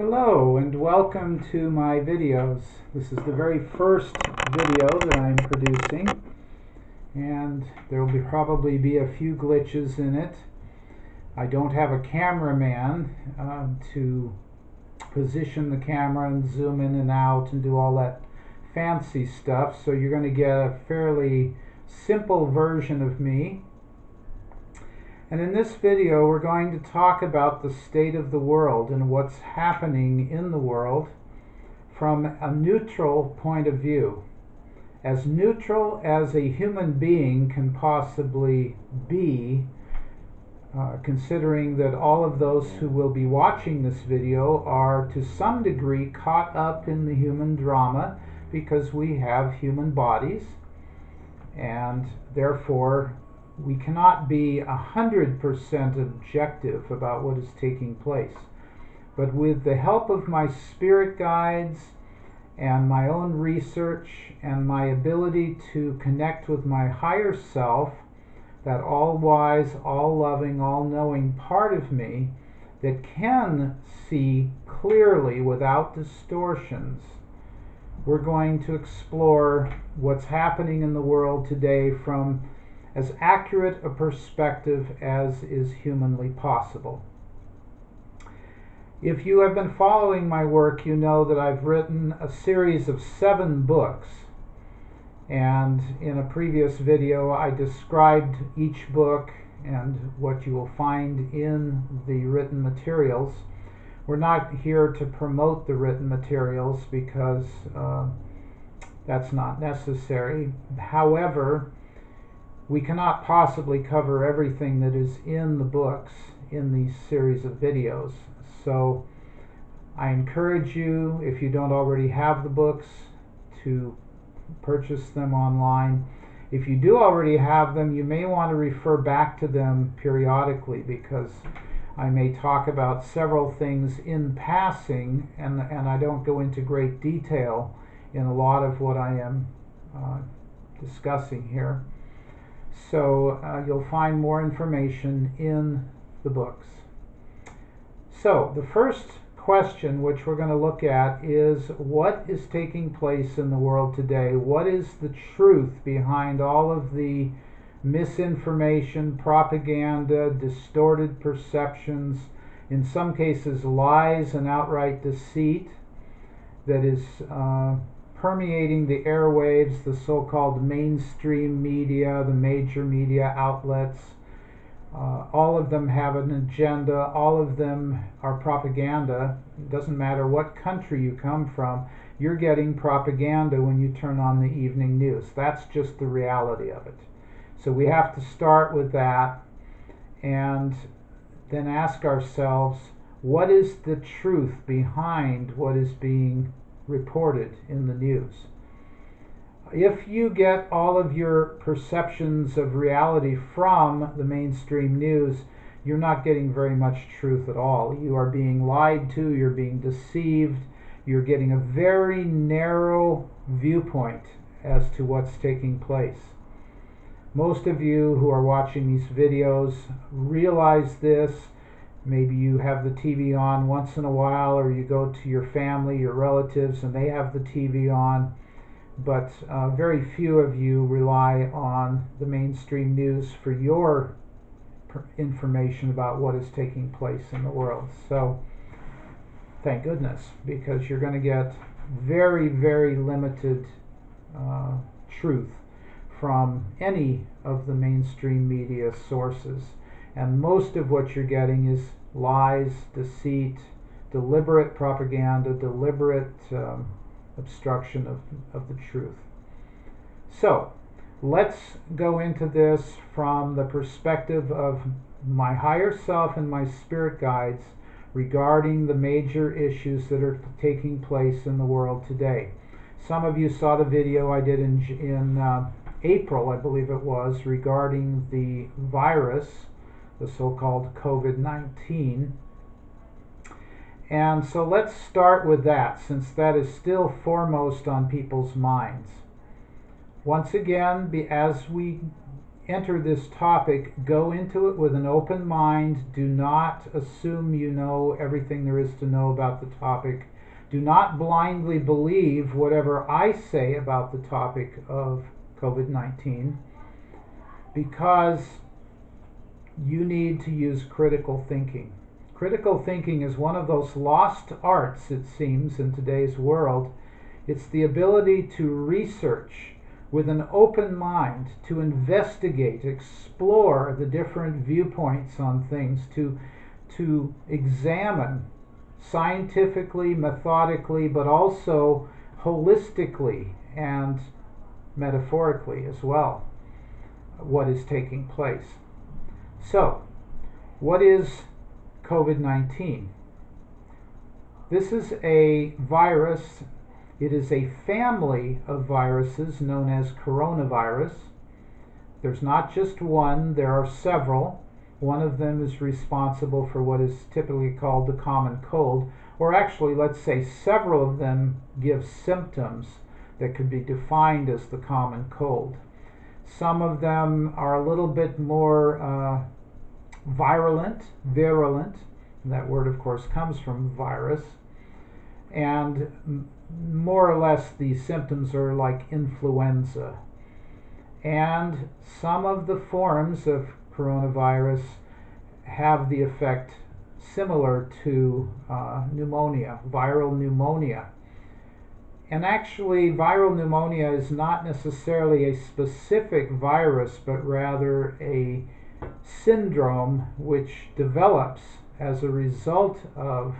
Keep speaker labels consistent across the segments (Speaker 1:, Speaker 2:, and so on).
Speaker 1: Hello and welcome to my videos. This is the very first video that I'm producing, and there will probably be a few glitches in it. I don't have a cameraman to position the camera and zoom in and out and do all that fancy stuff, so you're going to get a fairly simple version of me. And in this video, we're going to talk about the state of the world and what's happening in the world from a neutral point of view. As neutral as a human being can possibly be, considering that all of those who will be watching this video are to some degree caught up in the human drama because we have human bodies, and therefore we cannot be 100% objective about what is taking place. But with the help of my spirit guides and my own research and my ability to connect with my higher self, that all-wise, all-loving, all-knowing part of me that can see clearly without distortions, we're going to explore what's happening in the world today from as accurate a perspective as is humanly possible. If you have been following my work, you know that I've written a series of 7 books, and in a previous video I described each book and what you will find in the written materials. We're not here to promote the written materials because that's not necessary. However, we cannot possibly cover everything that is in the books in these series of videos. So I encourage you, if you don't already have the books, to purchase them online. If you do already have them, you may want to refer back to them periodically, because I may talk about several things in passing, and I don't go into great detail in a lot of what I am discussing here. So you'll find more information in the books. So the first question which we're going to look at is, what is taking place in the world today? What is the truth behind all of the misinformation, propaganda, distorted perceptions, in some cases lies and outright deceit that is permeating the airwaves, the so-called mainstream media, the major media outlets? All of them have an agenda. All of them are propaganda. It doesn't matter what country you come from, you're getting propaganda when you turn on the evening news. That's just the reality of it. So we have to start with that and then ask ourselves, what is the truth behind what is being reported in the news? If you get all of your perceptions of reality from the mainstream news, you're not getting very much truth at all. You are being lied to, you're being deceived, you're getting a very narrow viewpoint as to what's taking place. Most of you who are watching these videos realize this. Maybe you have the TV on once in a while, or you go to your family, your relatives, and they have the TV on. But very few of you rely on the mainstream news for your information about what is taking place in the world. So thank goodness, because you're going to get very, very limited truth from any of the mainstream media sources. And most of what you're getting is lies, deceit, deliberate propaganda, deliberate obstruction of the truth. So let's go into this from the perspective of my higher self and my spirit guides regarding the major issues that are taking place in the world today. Some of you saw the video I did in April, I believe it was, regarding the virus, the so-called COVID-19. And so let's start with that, since that is still foremost on people's minds. Once again, as we enter this topic, go into it with an open mind. Do not assume you know everything there is to know about the topic. Do not blindly believe whatever I say about the topic of COVID-19, because you need to use critical thinking. Critical thinking is one of those lost arts, it seems, in today's world. It's the ability to research with an open mind, to investigate, explore the different viewpoints on things, to examine scientifically, methodically, but also holistically and metaphorically as well, what is taking place. So, what is COVID-19? This is a virus. It is a family of viruses known as coronavirus. There's not just one, there are several. One of them is responsible for what is typically called the common cold, or actually, let's say several of them give symptoms that could be defined as the common cold. Some of them are a little bit more virulent. That word, of course, comes from virus. And more or less the symptoms are like influenza. And some of the forms of coronavirus have the effect similar to pneumonia, viral pneumonia. And actually, viral pneumonia is not necessarily a specific virus, but rather a syndrome which develops as a result of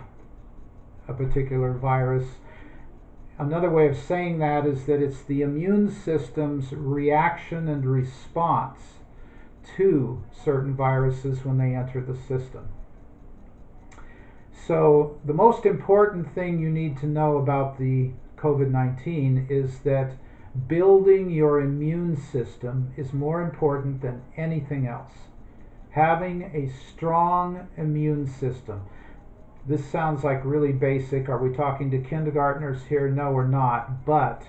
Speaker 1: a particular virus. Another way of saying that is that it's the immune system's reaction and response to certain viruses when they enter the system. So the most important thing you need to know about the COVID-19 is that building your immune system is more important than anything else. Having a strong immune system. This sounds like really basic. Are we talking to kindergartners here? No, we're not. But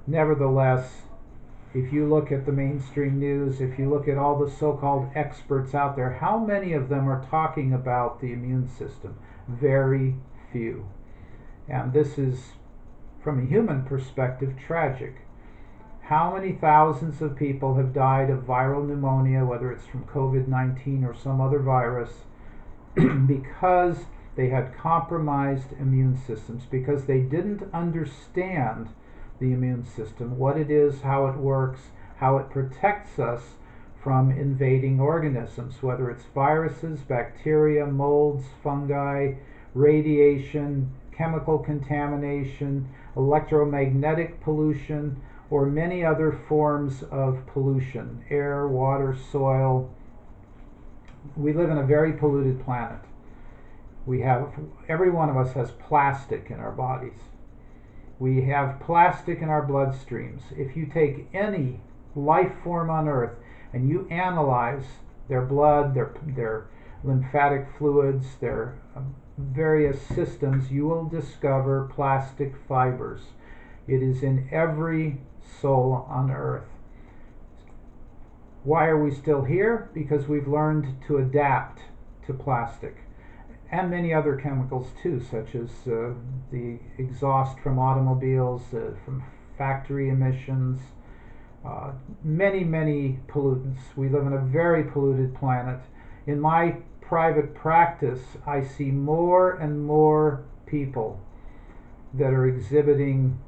Speaker 1: nevertheless, if you look at the mainstream news, if you look at all the so-called experts out there, how many of them are talking about the immune system? Very few. And this is, from a human perspective, tragic. How many thousands of people have died of viral pneumonia, whether it's from COVID-19 or some other virus, because they had compromised immune systems, because they didn't understand the immune system, what it is, how it works, how it protects us from invading organisms, whether it's viruses, bacteria, molds, fungi, radiation, chemical contamination, electromagnetic pollution, or many other forms of pollution, air, water, soil. We live in a very polluted planet. Every one of us has plastic in our bodies. We have plastic in our bloodstreams. If you take any life form on Earth and you analyze their blood, their lymphatic fluids, their various systems, you will discover plastic fibers. It is in every soul on Earth. Why are we still here? Because we've learned to adapt to plastic and many other chemicals too, such as the exhaust from automobiles, from factory emissions, many pollutants. We live in a very polluted planet. In my private practice, I see more and more people that are exhibiting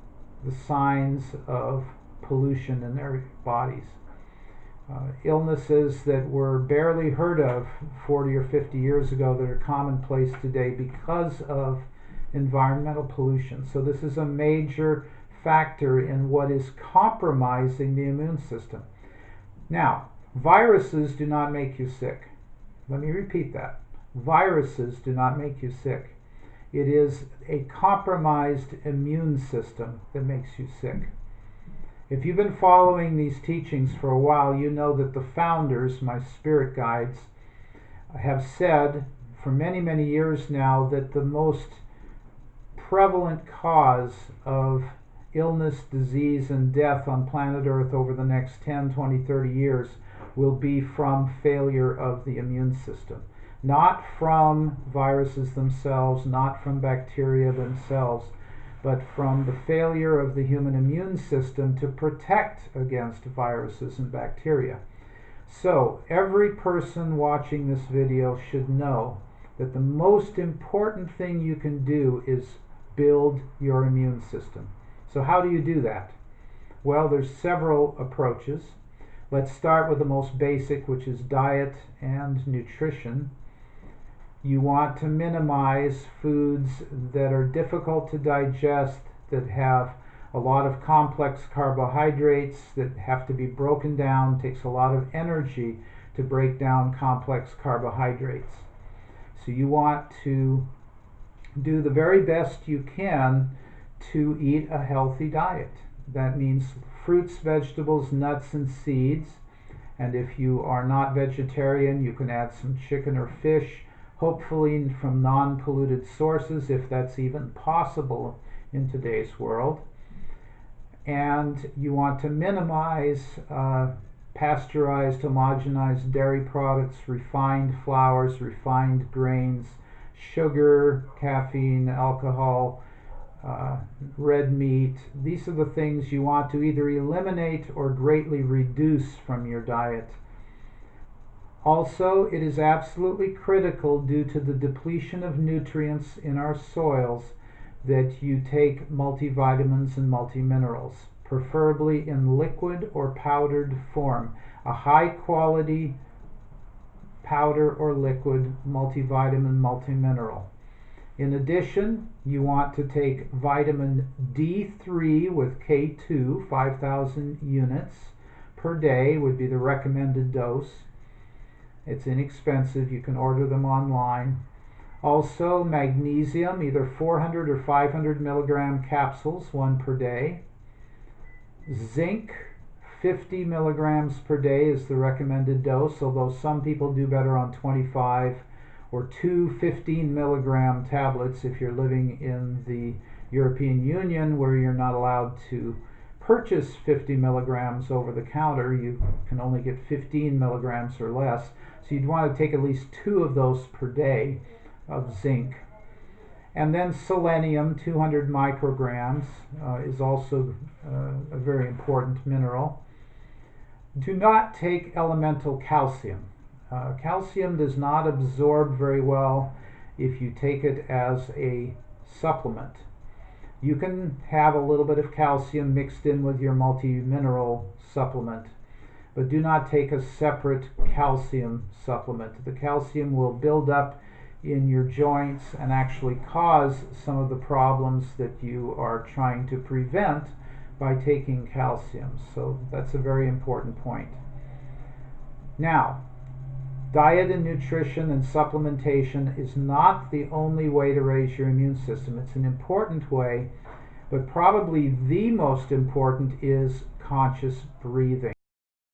Speaker 1: the signs of pollution in their bodies. Illnesses that were barely heard of 40 or 50 years ago that are commonplace today because of environmental pollution. So this is a major factor in what is compromising the immune system. Now, viruses do not make you sick. Let me repeat that. Viruses do not make you sick. It is a compromised immune system that makes you sick. If you've been following these teachings for a while, you know that the founders, my spirit guides, have said for many years now that the most prevalent cause of illness, disease, and death on planet Earth over the next 10, 20, 30 years will be from failure of the immune system. Not from viruses themselves, not from bacteria themselves, but from the failure of the human immune system to protect against viruses and bacteria. So every person watching this video should know that the most important thing you can do is build your immune system. So how do you do that? Well, there's several approaches. Let's start with the most basic, which is diet and nutrition. You want to minimize foods that are difficult to digest, that have a lot of complex carbohydrates that have to be broken down. It takes a lot of energy to break down complex carbohydrates. So you want to do the very best you can to eat a healthy diet. That means fruits, vegetables, nuts, and seeds. And if you are not vegetarian, you can add some chicken or fish, hopefully from non-polluted sources, if that's even possible in today's world. And you want to minimize pasteurized, homogenized dairy products, refined flours, refined grains, sugar, caffeine, alcohol, red meat. These are the things you want to either eliminate or greatly reduce from your diet. Also, it is absolutely critical, due to the depletion of nutrients in our soils, that you take multivitamins and multiminerals, preferably in liquid or powdered form. A high quality powder or liquid multivitamin, multimineral. In addition, you want to take vitamin D3 with K2, 5,000 units per day would be the recommended dose. It's inexpensive, you can order them online. Also magnesium, either 400 or 500 milligram capsules, one per day. Zinc, 50 milligrams per day is the recommended dose, although some people do better on 25, or two 15 milligram tablets if you're living in the European Union, where you're not allowed to purchase 50 milligrams over the counter. You can only get 15 milligrams or less. So you'd want to take at least two of those per day of zinc. And then selenium, 200 micrograms, is also a very important mineral. Do not take elemental calcium. Calcium does not absorb very well if you take it as a supplement. You can have a little bit of calcium mixed in with your multi-mineral supplement, but do not take a separate calcium supplement. The calcium will build up in your joints and actually cause some of the problems that you are trying to prevent by taking calcium. So that's a very important point. Now, diet and nutrition and supplementation is not the only way to raise your immune system. It's an important way, but probably the most important is conscious breathing.